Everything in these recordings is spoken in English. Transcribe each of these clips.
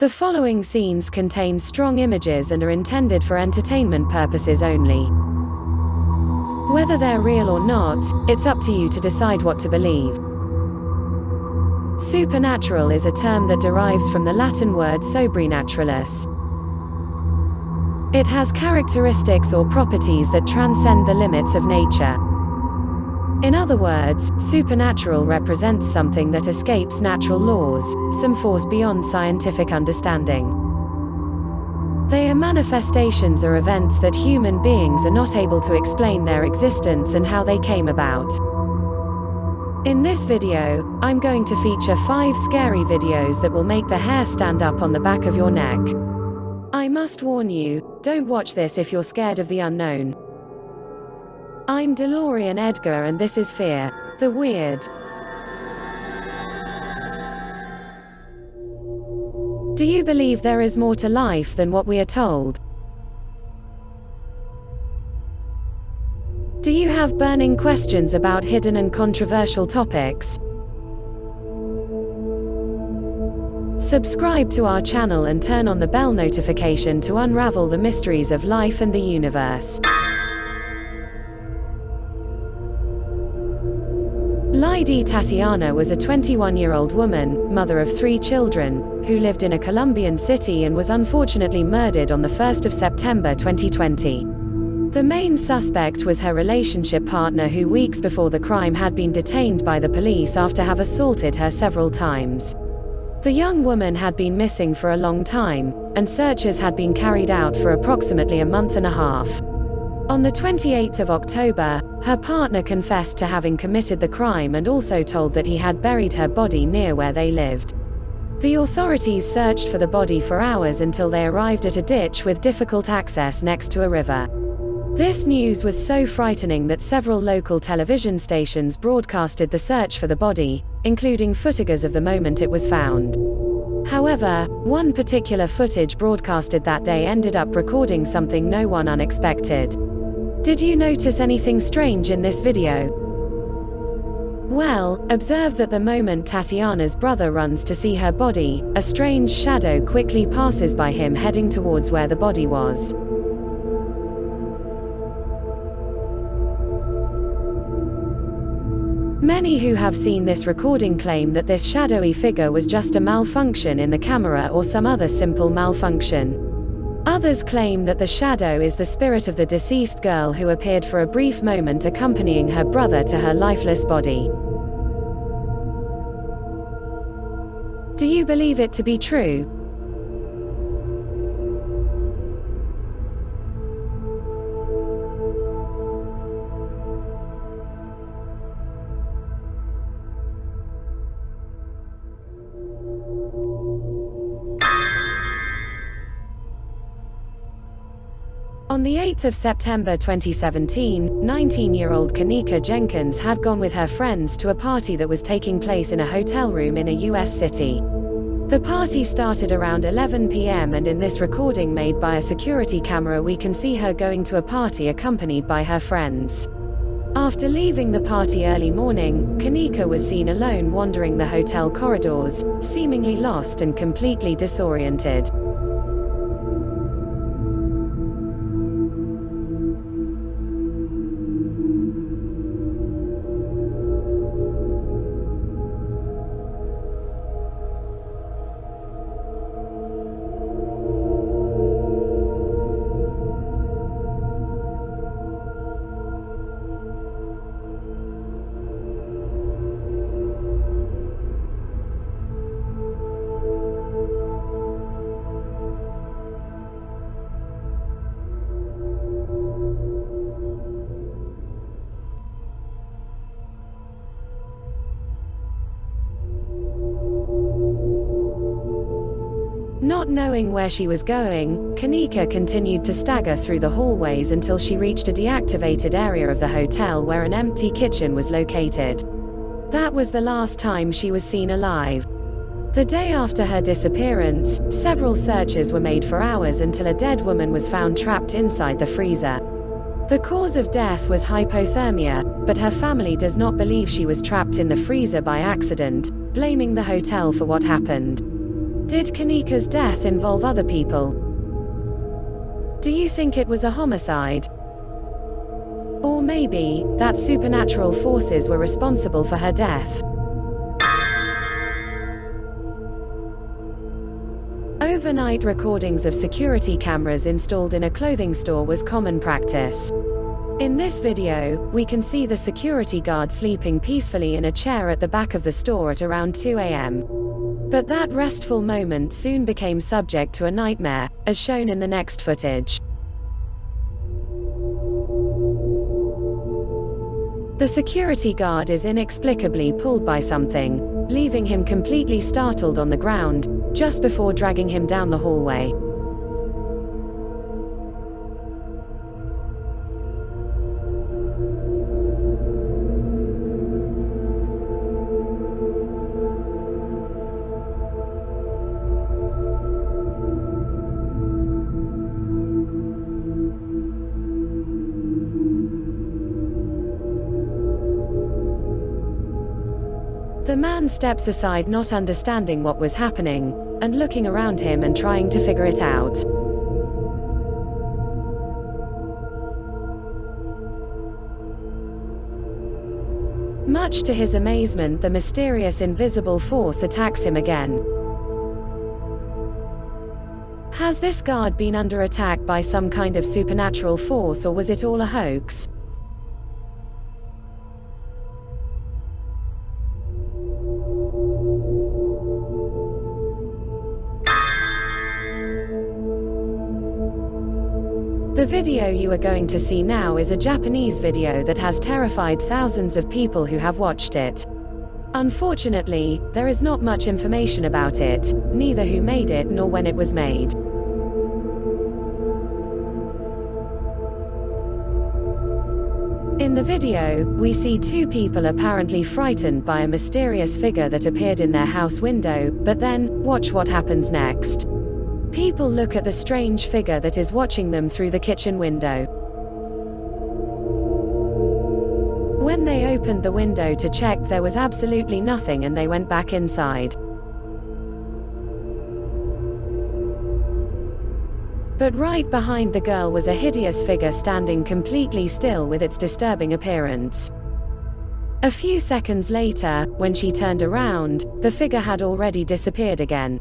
The following scenes contain strong images and are intended for entertainment purposes only. Whether they're real or not, it's up to you to decide what to believe. Supernatural is a term that derives from the Latin word sobrenaturālis. It has characteristics or properties that transcend the limits of nature. In other words, supernatural represents something that escapes natural laws, some force beyond scientific understanding. They are manifestations or events that human beings are not able to explain their existence and how they came about. In this video, I'm going to feature 5 scary videos that will make the hair stand up on the back of your neck. I must warn you, don't watch this if you're scared of the unknown. I'm DeLorean Edgar and this is Fear, the Weird. Do you believe there is more to life than what we are told? Do you have burning questions about hidden and controversial topics? Subscribe to our channel and turn on the bell notification to unravel the mysteries of life and the universe. Lady Tatiana was a 21-year-old woman, mother of 3 children, who lived in a Colombian city and was unfortunately murdered on the 1st of September 2020. The main suspect was her relationship partner who weeks before the crime had been detained by the police after having assaulted her several times. The young woman had been missing for a long time, and searches had been carried out for approximately a month and a half. On the 28th of October, her partner confessed to having committed the crime and also told that he had buried her body near where they lived. The authorities searched for the body for hours until they arrived at a ditch with difficult access next to a river. This news was so frightening that several local television stations broadcasted the search for the body, including footages of the moment it was found. However, one particular footage broadcasted that day ended up recording something no one unexpected. Did you notice anything strange in this video? Well, observe that the moment Tatiana's brother runs to see her body, a strange shadow quickly passes by him heading towards where the body was. Many who have seen this recording claim that this shadowy figure was just a malfunction in the camera or some other simple malfunction. Others claim that the shadow is the spirit of the deceased girl who appeared for a brief moment accompanying her brother to her lifeless body. Do you believe it to be true? On the 8th of September 2017, 19-year-old Kanika Jenkins had gone with her friends to a party that was taking place in a hotel room in a US city. The party started around 11 p.m. and in this recording made by a security camera we can see her going to a party accompanied by her friends. After leaving the party early morning, Kanika was seen alone wandering the hotel corridors, seemingly lost and completely disoriented. Not knowing where she was going, Kanika continued to stagger through the hallways until she reached a deactivated area of the hotel where an empty kitchen was located. That was the last time she was seen alive. The day after her disappearance, several searches were made for hours until a dead woman was found trapped inside the freezer. The cause of death was hypothermia, but her family does not believe she was trapped in the freezer by accident, blaming the hotel for what happened. Did Kanika's death involve other people? Do you think it was a homicide? Or maybe, that supernatural forces were responsible for her death? Overnight recordings of security cameras installed in a clothing store was common practice. In this video, we can see the security guard sleeping peacefully in a chair at the back of the store at around 2 a.m. But that restful moment soon became subject to a nightmare, as shown in the next footage. The security guard is inexplicably pulled by something, leaving him completely startled on the ground, just before dragging him down the hallway. The man steps aside, not understanding what was happening, and looking around him and trying to figure it out. Much to his amazement, the mysterious invisible force attacks him again. Has this guard been under attack by some kind of supernatural force, or was it all a hoax? The video you are going to see now is a Japanese video that has terrified thousands of people who have watched it. Unfortunately, there is not much information about it, neither who made it nor when it was made. In the video, we see two people apparently frightened by a mysterious figure that appeared in their house window, but then, watch what happens next. People look at the strange figure that is watching them through the kitchen window. When they opened the window to check, there was absolutely nothing, and they went back inside. But right behind the girl was a hideous figure standing completely still with its disturbing appearance. A few seconds later, when she turned around, the figure had already disappeared again.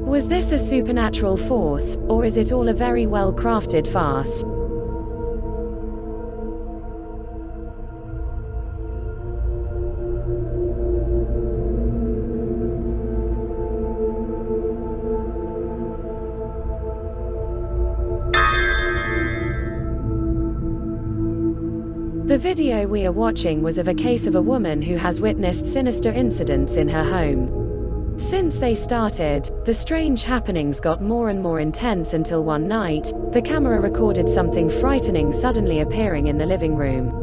Was this a supernatural force, or is it all a very well-crafted farce? The video we are watching was of a case of a woman who has witnessed sinister incidents in her home. Since they started, the strange happenings got more and more intense until one night, the camera recorded something frightening suddenly appearing in the living room.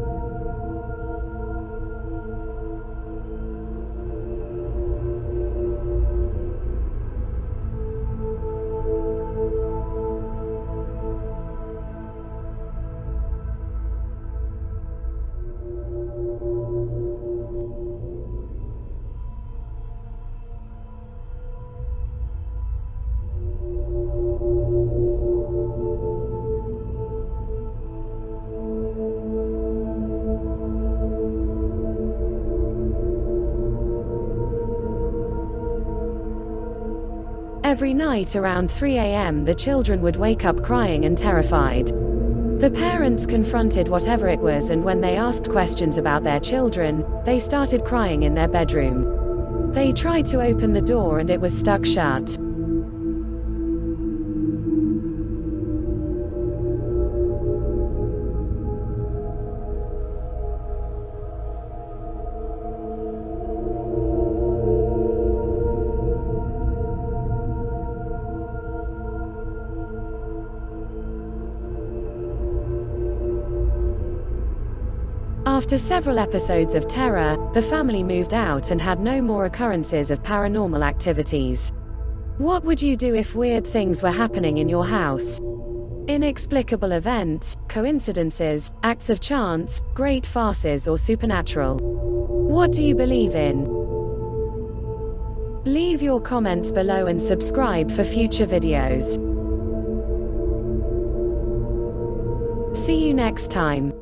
Every night around 3 a.m. the children would wake up crying and terrified. The parents confronted whatever it was, and when they asked questions about their children, they started crying in their bedroom. They tried to open the door and it was stuck shut. After several episodes of terror, the family moved out and had no more occurrences of paranormal activities. What would you do if weird things were happening in your house? Inexplicable events, coincidences, acts of chance, great farces, or supernatural? What do you believe in? Leave your comments below and subscribe for future videos. See you next time.